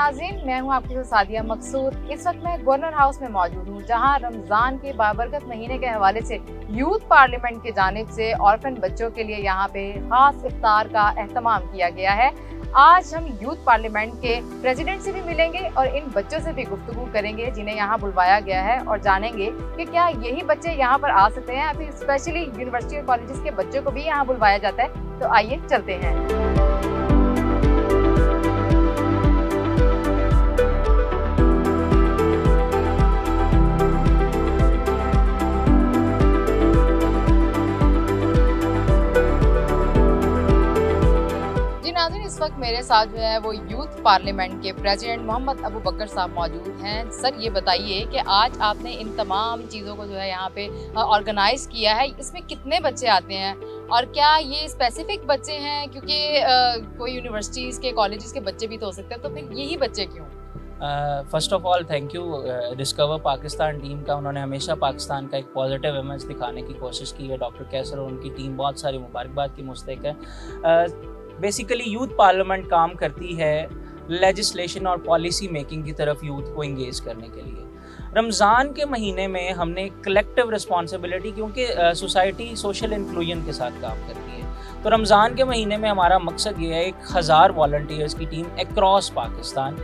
नाज़रीन, मैं हूं आपके साथ सादिया मकसूद। इस वक्त मैं गवर्नर हाउस में मौजूद हूं, जहां रमज़ान के बाबरकत महीने के हवाले से यूथ पार्लियामेंट की जानिब से ऑर्फन बच्चों के लिए यहां पे खास इफ्तार का एहतमाम किया गया है। आज हम यूथ पार्लियामेंट के प्रेसिडेंट से भी मिलेंगे और इन बच्चों से भी गुफ्तगू करेंगे जिन्हें यहाँ बुलवाया गया है, और जानेंगे कि क्या यही बच्चे यहाँ पर आ सकते हैं, फिर स्पेशली यूनिवर्सिटी और कॉलेजेस के बच्चों को भी यहाँ बुलवाया जाता है। तो आइए चलते हैं। इस वक्त मेरे साथ जो है वो यूथ पार्लियामेंट के प्रेसिडेंट मोहम्मद अबू बकर साहब मौजूद हैं। सर, ये बताइए कि आज आपने इन तमाम चीज़ों को जो है यहाँ पे ऑर्गेनाइज किया है, इसमें कितने बच्चे आते हैं और क्या ये स्पेसिफिक बच्चे हैं, क्योंकि कोई यूनिवर्सिटीज़ के कॉलेजेस के बच्चे भी तो हो सकते हैं, तो फिर यही बच्चे क्यों? First of all thank you discover Pakistan team का। उन्होंने हमेशा पाकिस्तान का एक पॉजिटिव इमेज दिखाने की कोशिश की है। डॉक्टर कैसर और उनकी टीम बहुत सारी मुबारकबाद की मुस्तहिक है। बेसिकली यूथ पार्लियामेंट काम करती है लेजिस्लेशन और पॉलिसी मेकिंग की तरफ यूथ को इंगेज करने के लिए। रमज़ान के महीने में हमने कलेक्टिव रिस्पॉन्सिबिलिटी, क्योंकि सोसाइटी सोशल इंक्लूजन के साथ काम करती है, तो रमज़ान के महीने में हमारा मकसद ये है 1000 वॉलंटियर्स की टीम अक्रॉस पाकिस्तान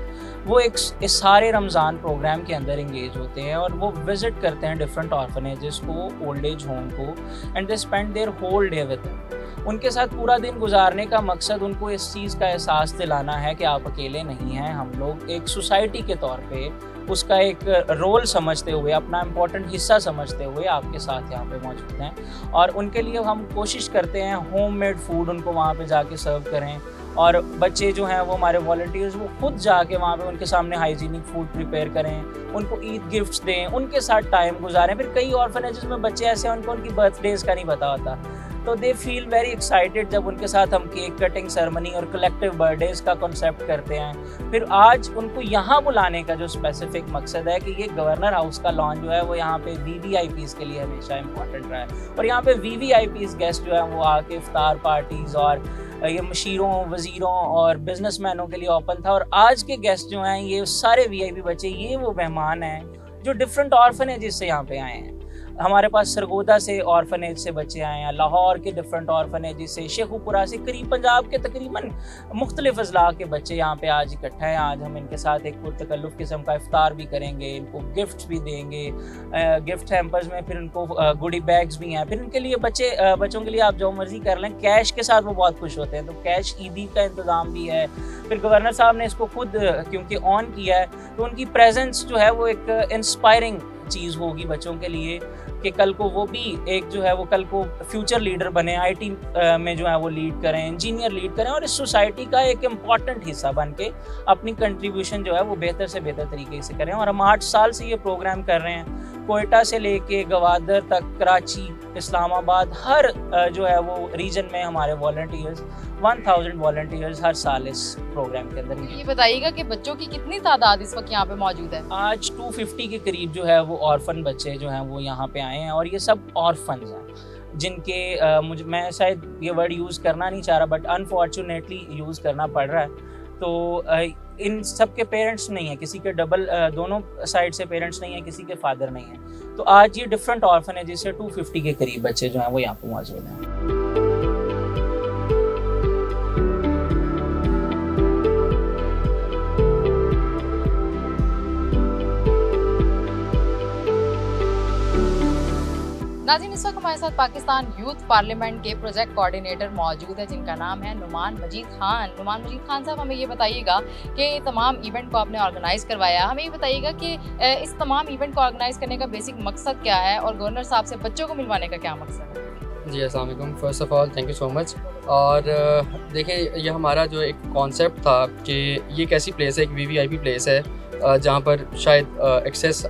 वो इस सारे रमज़ान प्रोग्राम के अंदर इंगेज होते हैं और वो विज़िट करते हैं डिफरेंट ऑर्फनेजेस को, ओल्ड एज होम को, and they spend their whole day with them. उनके साथ पूरा दिन गुजारने का मकसद उनको इस चीज़ का एहसास दिलाना है कि आप अकेले नहीं हैं। हम लोग एक सोसाइटी के तौर पे उसका एक रोल समझते हुए, अपना इम्पोर्टेंट हिस्सा समझते हुए आपके साथ यहाँ पे मौजूद हैं, और उनके लिए हम कोशिश करते हैं होम मेड फूड उनको वहाँ पे जाके सर्व करें, और बच्चे जो हैं वो हमारे वॉलंटियर्स वो खुद जाके वहाँ पे उनके सामने हाइजीनिक फूड प्रिपेयर करें, उनको ईद गिफ्ट्स दें, उनके साथ टाइम गुजारें। फिर कई ऑर्फनेजेस में बच्चे ऐसे हैं उनको उनकी बर्थडेज का नहीं पता होता, तो दे फील वेरी एक्साइटेड जब उनके साथ हम केक कटिंग सेरेमनी और कलेक्टिव बर्थडेज का कॉन्सेप्ट करते हैं। फिर आज उनको यहाँ बुलाने का जो स्पेसिफिक मकसद है कि ये गवर्नर हाउस का लॉन्च जो है वो यहाँ पे VVIPs के लिए हमेशा इंपॉर्टेंट रहा है, और यहाँ पे VVIPs गेस्ट जो है वो आके इफ्तार पार्टीज़ और ये मशीरों, वज़ीरों और बिजनेसमैनों के लिए ओपन था। और आज के गेस्ट जो हैं ये सारे VIP बच्चे, ये वो मेहमान हैं जो डिफरेंट ऑर्फनेजेस से यहाँ पे आए हैं। हमारे पास सरगोदा से ऑर्फनेज से बच्चे आए हैं, लाहौर के डिफरेंट ऑर्फनेजेस से, शेखुपुरा से, करीब पंजाब के तकरीबन मुख्तलिफ अजला के बच्चे यहाँ पे आज इकट्ठा हैं। आज हम इनके साथ एक पुरतकल्लुफ़ किस्म का इफ्तार भी करेंगे, इनको गिफ्ट्स भी देंगे, गिफ्ट हैम्पर्स में फिर इनको गुडी बैग्स भी हैं। फिर इनके लिए बच्चों के लिए आप जो मर्जी कर लें, कैश के साथ वो बहुत खुश होते हैं, तो कैश ईदी का इंतज़ाम भी है। फिर गवर्नर साहब ने इसको खुद क्योंकि ऑन किया है, तो उनकी प्रेजेंस जो है वो एक इंस्पायरिंग चीज़ होगी बच्चों के लिए कि कल को वो भी एक जो है वो कल को फ्यूचर लीडर बने, IT में जो है वो लीड करें, इंजीनियर लीड करें, और इस सोसाइटी का एक इम्पॉर्टेंट हिस्सा बन के अपनी कंट्रीब्यूशन जो है वो बेहतर से बेहतर तरीके से करें। और हम 8 साल से ये प्रोग्राम कर रहे हैं, कोयटा से लेके गवादर तक, कराची, इस्लामाबाद, हर जो है वो रीजन में हमारे वॉलंटियर्स 1000 वॉलंटियर्स हर साल इस प्रोग्राम के अंदर। ये बताइएगा कि बच्चों की कितनी तादाद इस वक्त यहाँ पे मौजूद है? आज 250 के करीब जो है वो ऑर्फन बच्चे जो हैं वो यहाँ पे आए हैं, और ये सब ऑर्फन्स हैं जिनके मैं शायद ये वर्ड यूज़ करना नहीं चाह रहा, बट अनफॉर्चुनेटली यूज़ करना पड़ रहा है। तो इन सब के पेरेंट्स नहीं है, किसी के दोनों साइड से पेरेंट्स नहीं है, किसी के फादर नहीं है। तो आज ये डिफरेंट ऑर्फनेजेस से 250 के करीब बच्चे जो हैं वो यहाँ पे मौजूद हैं। नाज़रीन, इस वक्त हमारे साथ पाकिस्तान यूथ पार्लियामेंट के प्रोजेक्ट कोऑर्डिनेटर मौजूद है जिनका नाम है नुमान मजीद खान। नुमान मजीद खान साहब, हमें ये बताइएगा कि तमाम इवेंट को आपने ऑर्गेनाइज़ करवाया, हमें ये बताइएगा कि इस तमाम इवेंट को ऑर्गेनाइज़ करने का बेसिक मकसद क्या है और गवर्नर साहब से बच्चों को मिलवाने का क्या मकसद है? जी अस्सलाम वालेकुम। First of all thank you so much. और देखें, ये हमारा जो एक कॉन्सेप्ट था कि ये एक ऐसी प्लेस है, एक VVIP प्लेस है जहाँ पर शायद एक्सेस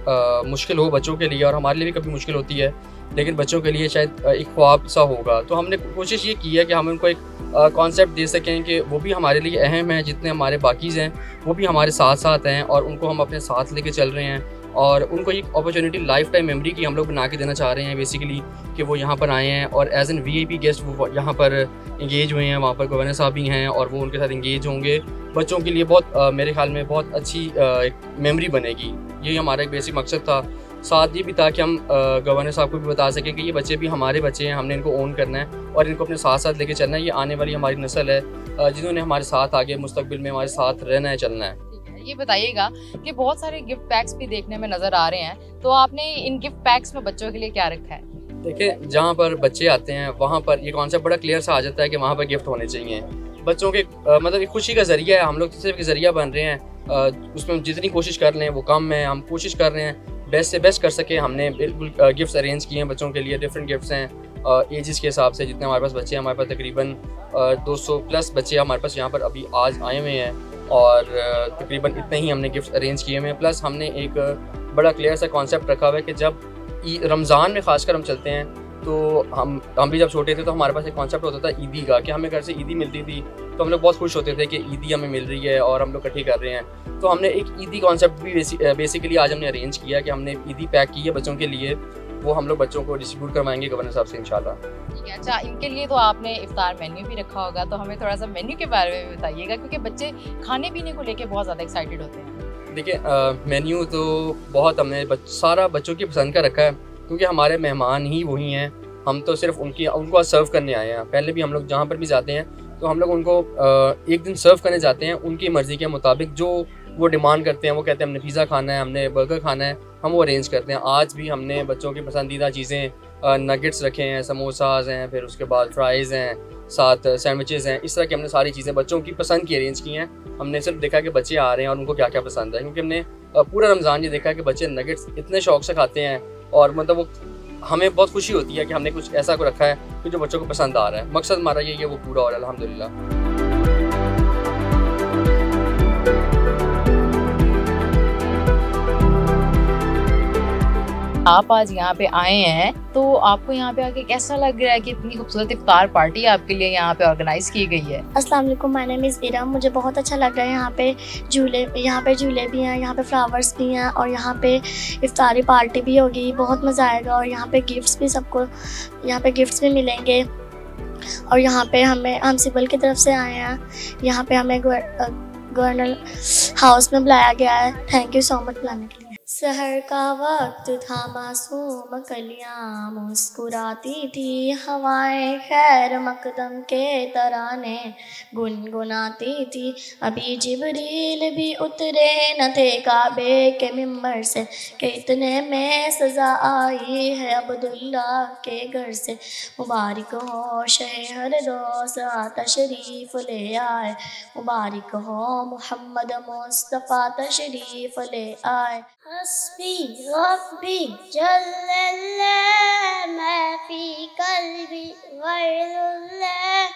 मुश्किल हो बच्चों के लिए, और हमारे लिए भी कभी मुश्किल होती है, लेकिन बच्चों के लिए शायद एक ख्वाब सा होगा। तो हमने कोशिश ये की है कि हम उनको एक कॉन्सेप्ट दे सकें कि वो भी हमारे लिए अहम है, जितने हमारे बाकीज़ हैं वो भी हमारे साथ साथ हैं, और उनको हम अपने साथ लेके चल रहे हैं। और उनको एक अपॉर्चुनिटी लाइफ टाइम मेमोरी की हम लोग बना के देना चाह रहे हैं बेसिकली, कि वो यहाँ पर आए हैं और एज एन VIP गेस्ट वो यहाँ पर इंगेज हुए हैं। वहाँ पर गवर्नर साहब भी हैं और वो उनके साथ इंगेज होंगे। बच्चों के लिए बहुत मेरे ख्याल में बहुत अच्छी एक मेमोरी बनेगी। यही हमारा एक बेसिक मकसद था। साथ ये भी था कि हम गवर्नर साहब को भी बता सकें कि ये बच्चे भी हमारे बच्चे हैं, हमने इनको ओन करना है और इनको अपने साथ साथ लेके चलना है। ये आने वाली हमारी नस्ल है जिन्होंने हमारे साथ आगे मुस्तकबिल में हमारे साथ रहना है, चलना है। ये बताइएगा कि बहुत सारे गिफ्ट पैक्स भी देखने में नज़र आ रहे हैं, तो आपने इन गिफ्ट पैक्स में बच्चों के लिए क्या रखा है? देखिए, जहाँ पर बच्चे आते हैं वहाँ पर ये कॉन्सेप्ट बड़ा क्लियर सा आ जाता है कि वहाँ पर गिफ्ट होने चाहिए। बच्चों के मतलब एक खुशी का ज़रिया है, हम लोग सिर्फ एक ज़रिया बन रहे हैं। उसमें जितनी कोशिश कर लें वो कम है। हम कोशिश कर रहे हैं बेस्ट से बेस्ट कर सके। हमने बिल्कुल गिफ्ट्स अरेंज किए हैं बच्चों के लिए। डिफरेंट गिफ्ट्स हैं एजेस के हिसाब से। जितने हमारे पास बच्चे हैं, हमारे पास तकरीबन 200 प्लस बच्चे हमारे पास यहाँ पर अभी आज आए हुए हैं और तकरीबन इतने ही हमने गिफ्ट्स अरेंज किए हुए हैं। प्लस हमने एक बड़ा क्लियर सा कॉन्सेप्ट रखा हुआ है कि जब रमज़ान में ख़ासकर हम चलते हैं तो हम भी जब छोटे थे तो हमारे पास एक कॉन्सेप्ट होता था ईदी का, कि हमें घर से ईदी मिलती थी तो हम लोग बहुत खुश होते थे कि ईदी हमें मिल रही है और हम लोग इकट्ठी कर रहे हैं। तो हमने एक ईदी कॉन्सेप्ट भी बेसिकली आज हमने अरेंज किया कि हमने ईदी पैक की है बच्चों के लिए। वो हम लोग बच्चों को डिस्ट्रीब्यूट करवाएंगे गवर्नर साहब से इंशाल्लाह। ठीक है। अच्छा, इनके लिए तो आपने इफ्तार मेन्यू भी रखा होगा, तो हमें थोड़ा सा मेन्यू के बारे में बताइएगा, क्योंकि बच्चे खाने पीने को लेके बहुत ज़्यादा एक्साइटेड होते हैं। देखिए, मेन्यू तो बहुत हमने सारा बच्चों की पसंद का रखा है, क्योंकि हमारे मेहमान ही वही हैं। हम तो सिर्फ उनको सर्व करने आए हैं। पहले भी हम लोग जहाँ पर भी जाते हैं तो हम लोग उनको एक दिन सर्व करने जाते हैं उनकी मर्ज़ी के मुताबिक। जो वो डिमांड करते हैं, वो कहते हैं हमने पिज़्ज़ा खाना है, हमने बर्गर खाना है, हम वो अरेंज करते हैं। आज भी हमने बच्चों की पसंदीदा चीज़ें नगेट्स रखे हैं, समोसाज हैं, फिर उसके बाद फ्राइज़ हैं, साथ सैंडविचेज़ हैं। इस तरह की हमने सारी चीज़ें बच्चों की पसंद की अरेंज की हैं। हमने सिर्फ देखा कि बच्चे आ रहे हैं और उनको क्या क्या पसंद है, क्योंकि हमने पूरा रमज़ान ये देखा है कि बच्चे नगेट्स इतने शौक़ से खाते हैं और मतलब वो हमें बहुत खुशी होती है कि हमने कुछ ऐसा को रखा है कि जो बच्चों को पसंद आ रहा है। मकसद हमारा यही है, वो पूरा हो रहा है अल्हम्दुलिल्लाह। आप आज यहाँ पे आए हैं, तो आपको यहाँ पे आके कैसा लग रहा है कि इतनी खूबसूरत इफ्तार पार्टी आपके लिए यहाँ पे ऑर्गेनाइज की गई है? अस्सलाम वालेकुम, माय नेम इज़ इरम। मुझे बहुत अच्छा लग रहा है। यहाँ पे झूले भी हैं, यहाँ पे फ्लावर्स भी हैं और यहाँ पे इफ्तारी पार्टी भी होगी। बहुत मज़ा आएगा और यहाँ पे गिफ्ट्स भी सबको यहाँ पे गिफ्ट्स भी मिलेंगे। और यहाँ पे हम सिविल की तरफ से आए हैं। यहाँ पे हमें गवर्नर हाउस में बुलाया गया है। थैंक यू सो मच बुलाने के लिए। सहर का वक्त था, मासूम कलियां मुस्कुराती थी, हवाएं खैर मकदम के तराने गुनगुनाती थी। अभी जिब्रील भी उतरे न थे काबे के मिंबर से, कि इतने में सज़ा आई है अब्दुल्ला के घर से। मुबारक हो शहर रोज़ तशरीफ़ ले आए, मुबारक हो मुहम्मद मुस्तफ़ा तशरीफ़ ले आए। हस्बी रब्बी जल्लल्लाह मैं फी कल्बी गैरुल्लाह,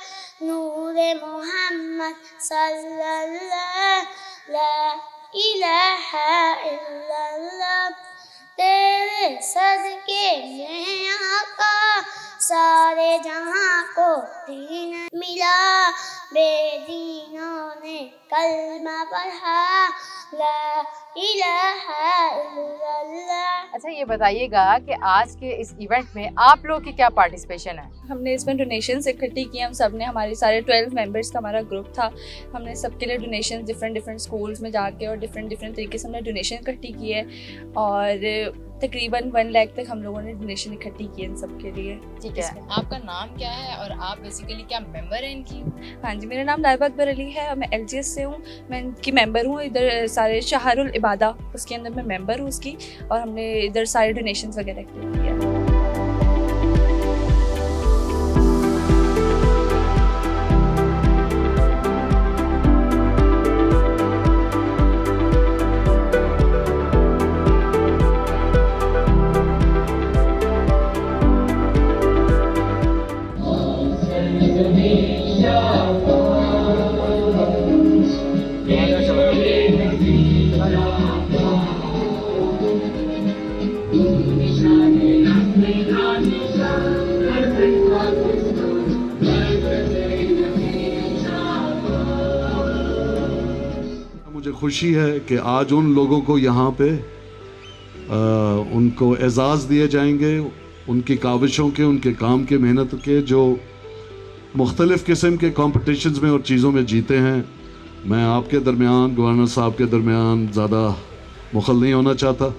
नूरे मोहम्मद सल्लल्लाह, ला इलाहा इल्लल्लाह। तेरे सदके में आका सारे जहां को दीन मिला, बेदीनों ने कलमा पढ़ा, ला इलाहा इल्लल्लाह। अच्छा, ये बताइएगा कि आज के इस इवेंट में आप लोग की क्या पार्टिसिपेशन है? हमने इसमें डोनेशंस इकट्ठी की। हम सब ने, हमारे सारे 12 मेंबर्स का हमारा ग्रुप था। हमने सबके लिए डोनेशन डिफरेंट स्कूल्स में जाके और डिफरेंट तरीके से हमने डोनेशन इकट्ठी की है और तकरीबन 1 लाख तक हम लोगों ने डोनेशन इकट्ठी की इन सब के लिए। ठीक है। आपका नाम क्या है और आप बेसिकली क्या मेंबर हैं इनकी? हाँ जी, मेरा नाम लाइबा अकबर अली है और मैं LGS से हूँ। मैं इनकी मेंबर हूँ। इधर सारे शहरुल इबादा उसके अंदर मैं मेंबर हूँ उसकी, और हमने इधर सारे डोनेशन वगैरह किए हैं। मुझे खुशी है कि आज उन लोगों को यहाँ पे उनको एजाज़ दिए जाएंगे उनकी काविशों के, उनके काम के, मेहनत के, जो मुख्तलिफ़ किस्म के कॉम्पिटिशन्स में और चीज़ों में जीते हैं। मैं आपके दरमियान, गवर्नर साहब के दरमियान ज़्यादा मुखल नहीं होना चाहता।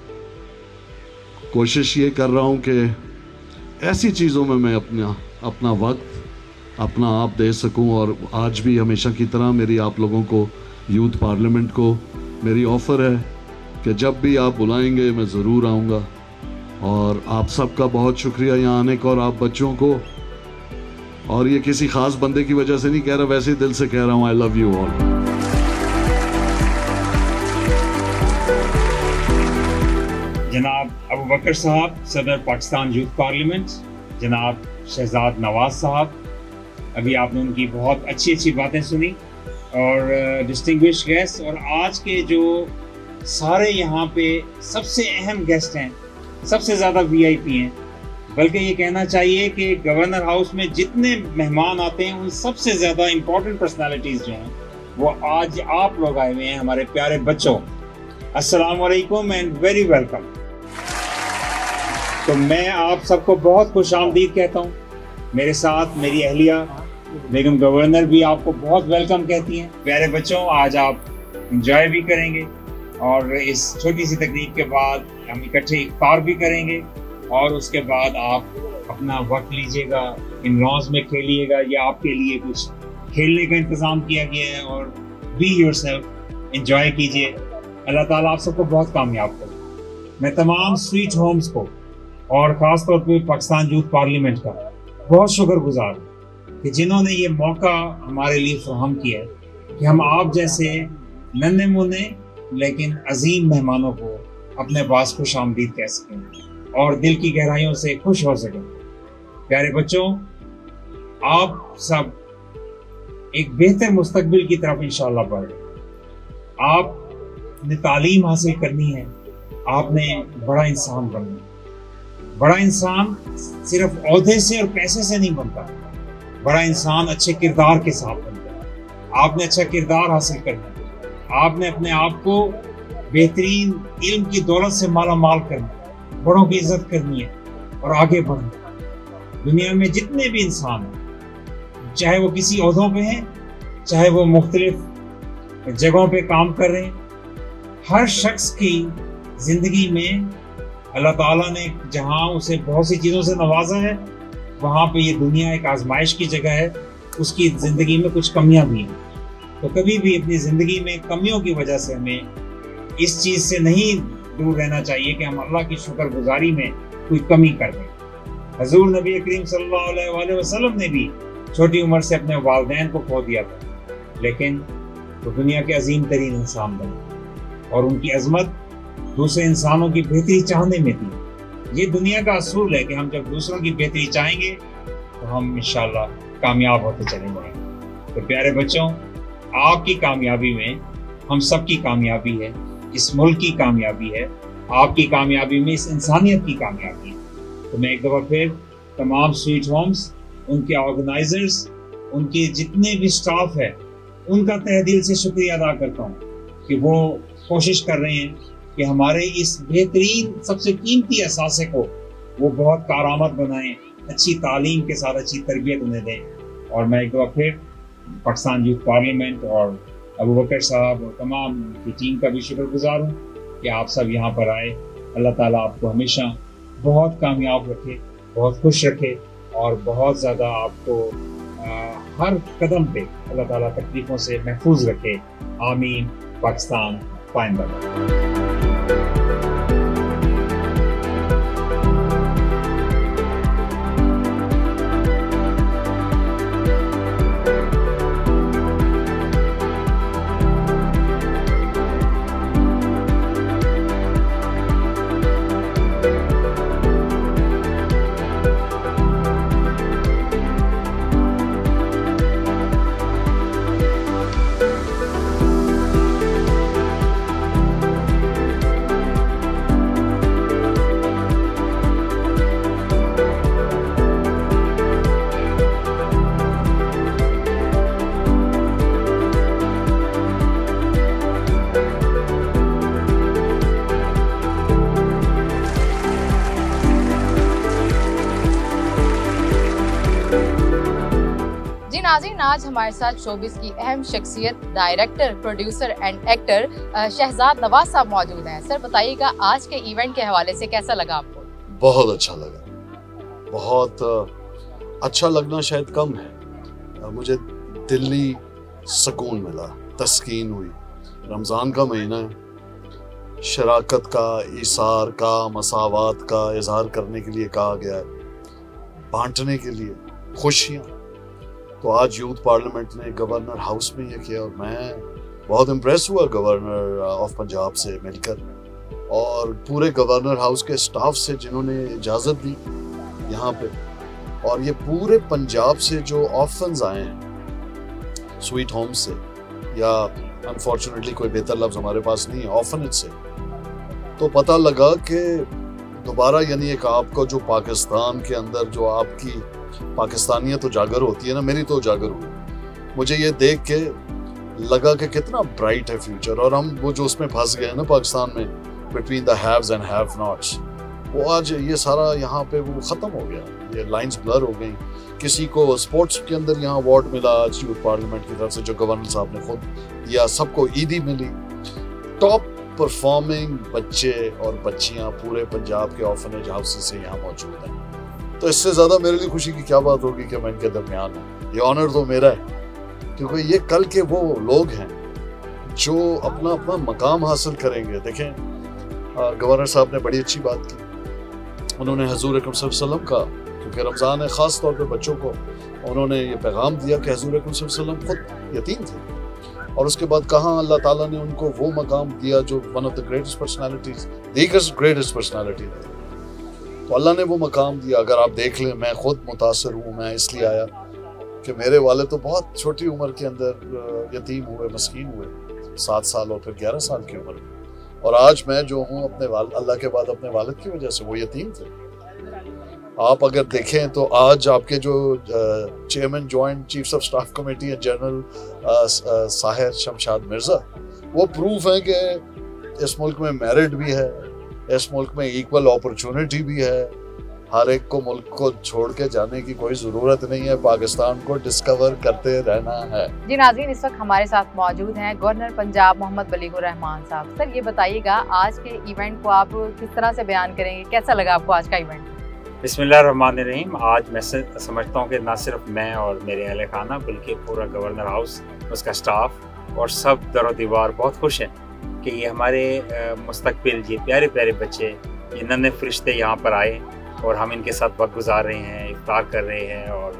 कोशिश ये कर रहा हूँ कि ऐसी चीज़ों में मैं अपना वक्त, अपना आप दे सकूं। और आज भी हमेशा की तरह मेरी आप लोगों को, यूथ पार्लियामेंट को मेरी ऑफ़र है कि जब भी आप बुलाएंगे मैं ज़रूर आऊँगा। और आप सबका बहुत शुक्रिया यहाँ आने का, और आप बच्चों को, और ये किसी ख़ास बंदे की वजह से नहीं कह रहा, वैसे ही दिल से कह रहा हूँ, आई लव यू ऑल। जनाब अबू बकर साहब, सदर पाकिस्तान यूथ पार्लियामेंट, जनाब शहजाद नवाज साहब, अभी आपने उनकी बहुत अच्छी अच्छी बातें सुनी, और डिस्टिंग्विश गेस्ट, और आज के जो सारे यहाँ पे सबसे अहम गेस्ट हैं, सबसे ज़्यादा वीआईपी हैं, बल्कि ये कहना चाहिए कि गवर्नर हाउस में जितने मेहमान आते हैं उन सबसे ज़्यादा इम्पोर्टेंट पर्सनालिटीज़ जो हैं वो आज आप लोग आए हुए हैं, हमारे प्यारे बच्चों। अस्सलाम वालेकुम एंड वेरी वेलकम। तो मैं आप सबको बहुत खुशामदीद कहता हूँ। मेरे साथ मेरी अहलिया बेगम गवर्नर भी आपको बहुत वेलकम कहती हैं। प्यारे बच्चों, आज आप इंजॉय भी करेंगे, और इस छोटी सी तकरीब के बाद हम इकट्ठे इफ्तार भी करेंगे, और उसके बाद आप अपना वक्त लीजिएगा, इन लॉन्स में खेलिएगा, या आपके लिए कुछ खेलने का इंतज़ाम किया गया है, और बी योरसेल्फ, एंजॉय कीजिए। अल्लाह ताला आप सबको बहुत कामयाब करे। मैं तमाम स्वीट होम्स को और ख़ास तौर पे पाकिस्तान यूथ पार्लियामेंट का बहुत शुक्रगुजार हूँ कि जिन्होंने ये मौका हमारे लिए फराहम किया है कि हम आप जैसे नन्हे मुन्ने लेकिन अजीम मेहमानों को अपने पास खुशामदीद कह सकें और दिल की गहराइयों से खुश हो सकें। प्यारे बच्चों, आप सब एक बेहतर मुस्तकबिल की तरफ इंशाअल्लाह बढ़े। आपने तालीम हासिल करनी है, आपने बड़ा इंसान बनना है। बड़ा इंसान सिर्फ ओहदे से और पैसे से नहीं बनता, बड़ा इंसान अच्छे किरदार के साथ बनता है। आपने अच्छा किरदार हासिल करना है, आपने अपने आप को बेहतरीन इल्म की दौलत से माला माल करना है, बड़ों की इज्जत करनी है और आगे बढ़ना है। दुनिया में जितने भी इंसान हैं, चाहे वो किसी ओहदों पे हैं, चाहे वो मुख्तलिफ जगहों पे काम कर रहे हैं, हर शख्स की ज़िंदगी में अल्लाह ताला ने जहाँ उसे बहुत सी चीज़ों से नवाजा है, वहाँ पे ये दुनिया एक आजमाइश की जगह है। उसकी ज़िंदगी में कुछ कमियाँ भी हैं, तो कभी भी अपनी ज़िंदगी में कमियों की वजह से हमें इस चीज़ से नहीं दूर रहना चाहिए कि हम अल्लाह की शुक्रगुजारी में कोई कमी कर दें। हजूर नबी करीम सल्लल्लाहु अलैहि वसल्लम ने भी छोटी उम्र से अपने वालिदैन को खो दिया था, लेकिन वो दुनिया के अजीम तरीन इंसान बने और उनकी अजमत दूसरे इंसानों की बेहतरी चाहने में थी। ये दुनिया का असूल है कि हम जब दूसरों की बेहतरी चाहेंगे तो हम इंशाअल्लाह कामयाब होते चले जाएंगे। तो प्यारे बच्चों, आपकी कामयाबी में हम सब की कामयाबी है, इस मुल्क की कामयाबी है, आपकी कामयाबी में इस इंसानियत की कामयाबी है। तो मैं एक दफ़ा फिर तमाम स्वीट होम्स, उनके ऑर्गेनाइजर्स, उनके जितने भी स्टाफ है, उनका तहे दिल से शुक्रिया अदा करता हूँ कि वो कोशिश कर रहे हैं कि हमारे इस बेहतरीन सबसे कीमती असासे को वो बहुत कारआमद बनाएं, अच्छी तालीम के साथ अच्छी तरबियत उन्हें दें। और मैं एक बार फिर पाकिस्तान यूथ पार्लियामेंट और अबू बकर साहब और तमाम की टीम का भी शुक्रगुजार हूँ कि आप सब यहाँ पर आए। अल्लाह ताला आपको हमेशा बहुत कामयाब रखे, बहुत खुश रखे और बहुत ज़्यादा आपको हर कदम पे अल्लाह ताला तकलीफ़ों से महफूज रखे। आमीन। पाकिस्तान पाइंदा। जी नाज़रीन, आज हमारे साथ शोबिस की अहम शख्सियत director, producer and actor Shahzad Nawaz sahab मौजूद हैं। सर बताइएगा, आज के इवेंट के हवाले से कैसा लगा आपको? बहुत अच्छा लगा, बहुत अच्छा लगना शायद कम है, मुझे दिल्ली सुकून मिला, तस्कीन हुई। रमज़ान का महीना है, शराकत का, इसार का, मसावात का इजहार करने के लिए कहा गया है, बांटने के लिए खुशियाँ। तो आज यूथ पार्लियामेंट ने गवर्नर हाउस में ये किया और मैं बहुत इम्प्रेस हुआ गवर्नर ऑफ पंजाब से मिलकर और पूरे गवर्नर हाउस के स्टाफ से जिन्होंने इजाज़त दी यहाँ पे। और ये पूरे पंजाब से जो ऑर्फन्स आए हैं स्वीट होम से, या अनफॉर्चुनेटली कोई बेहतर लफ्ज़ हमारे पास नहीं है, ऑर्फनेज से, तो पता लगा कि दोबारा यानी एक आपको जो पाकिस्तान के अंदर जो आपकी पाकिस्तानियत उजागर होती है ना, मेरी तो उजागर हुई। मुझे ये देख के लगा कि कितना ब्राइट है फ्यूचर। और हम वो जो उसमें फंस गए ना पाकिस्तान में, between the haves and have nots, वो आज ये सारा यहाँ पे वो ख़त्म हो गया, ये लाइंस ब्लर हो गई। किसी को स्पोर्ट्स के अंदर यहाँ अवार्ड मिला आज यूथ पार्लियामेंट की तरफ से, जो गवर्नर साहब ने खुद दिया, सबको ईदी मिली। टॉप परफॉर्मिंग बच्चे और बच्चियाँ पूरे पंजाब के ऑर्फनेज हाउसेस से यहाँ मौजूद हैं। तो इससे ज़्यादा मेरे लिए खुशी की क्या बात होगी कि मैं इनके दरमियान हूँ। ये ऑनर तो मेरा है, क्योंकि ये कल के वो लोग हैं जो अपना अपना मकाम हासिल करेंगे। देखें, गवर्नर साहब ने बड़ी अच्छी बात की, उन्होंने हजूर अकरम सल्लल्लाहु अलैहि वसल्लम का, क्योंकि रमज़ान है, ख़ास तौर पे बच्चों को उन्होंने ये पैगाम दिया कि हजूर अकरम सल्लल्लाहु अलैहि वसल्लम खुद यतीम थे, और उसके बाद कहाँ अल्लाह ताला ने उनको वो मकाम दिया जो one of the greatest personalities, the greatest personality थी। तो अल्लाह ने वो मकाम दिया। अगर आप देख लें, मैं खुद मुतासर हूँ, मैं इसलिए आया कि मेरे वाले तो बहुत छोटी उम्र के अंदर यतीम हुए, मस्कीन हुए, 7 साल और फिर 11 साल की उम्र में, और आज मैं जो हूँ अपने अल्लाह के बाद अपने वालिद की वजह से, वो यतीम थे। आप अगर देखें तो आज आपके जो chairman joint chiefs of staff committee है जनरल साहिर शमशाद मिर्ज़ा, वो प्रूफ है कि इस मुल्क में मेरिट भी है, इस मुल्क में इक्वल अपॉर्चुनिटी भी है। हर एक को मुल्क को छोड़ के जाने की कोई ज़रूरत नहीं है, पाकिस्तान को डिस्कवर करते रहना है। जी नाज़रीन, इस वक्त हमारे साथ मौजूद हैं गवर्नर पंजाब मोहम्मद बलीगुर रहमान साहब। सर ये बताइएगा, आज के इवेंट को आप किस तरह से बयान करेंगे, कैसा लगा आपको आज का इवेंट? बिस्मिल्लाहिर्रहमानिर्रहीम। आज मैं समझता हूँ कि ना सिर्फ मैं और मेरे अहले खाना, बल्कि पूरा गवर्नर हाउस, उसका स्टाफ और सब दरो दीवार बहुत खुश हैं कि ये हमारे मुस्तकबिल, ये प्यारे प्यारे बच्चे, ये नन्हे फरिश्ते यहाँ पर आए और हम इनके साथ वक्त गुजार रहे हैं, इफ्तार कर रहे हैं और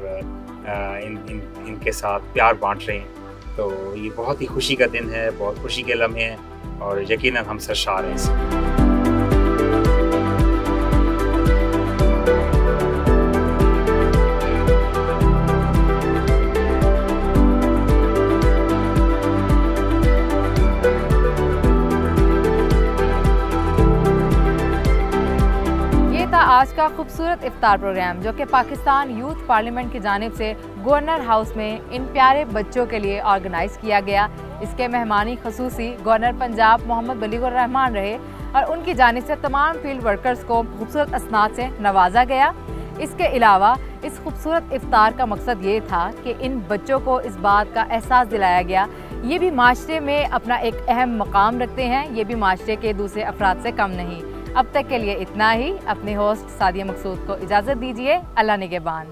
इनके साथ प्यार बांट रहे हैं। तो ये बहुत ही खुशी का दिन है, बहुत खुशी के लम्हे हैं और यकीनन हम सरशार हैं इससे। आज का खूबसूरत इफ्तार प्रोग्राम जो कि पाकिस्तान यूथ पार्लियामेंट की जानिब से गवर्नर हाउस में इन प्यारे बच्चों के लिए ऑर्गेनाइज किया गया। इसके मेहमानी खसूसी गवर्नर पंजाब मोहम्मद बलीगुर रहमान रहे और उनकी जानिब से तमाम फील्ड वर्कर्स को खूबसूरत असनाद से नवाजा गया। इसके अलावा इस खूबसूरत इफ्तार का मकसद ये था कि इन बच्चों को इस बात का एहसास दिलाया गया ये भी माशरे में अपना एक अहम मकाम रखते हैं, ये भी माशरे के दूसरे अफराद से कम नहीं। अब तक के लिए इतना ही। अपने होस्ट सादिया मकसूद को इजाज़त दीजिए। अल्लाह निगहबान।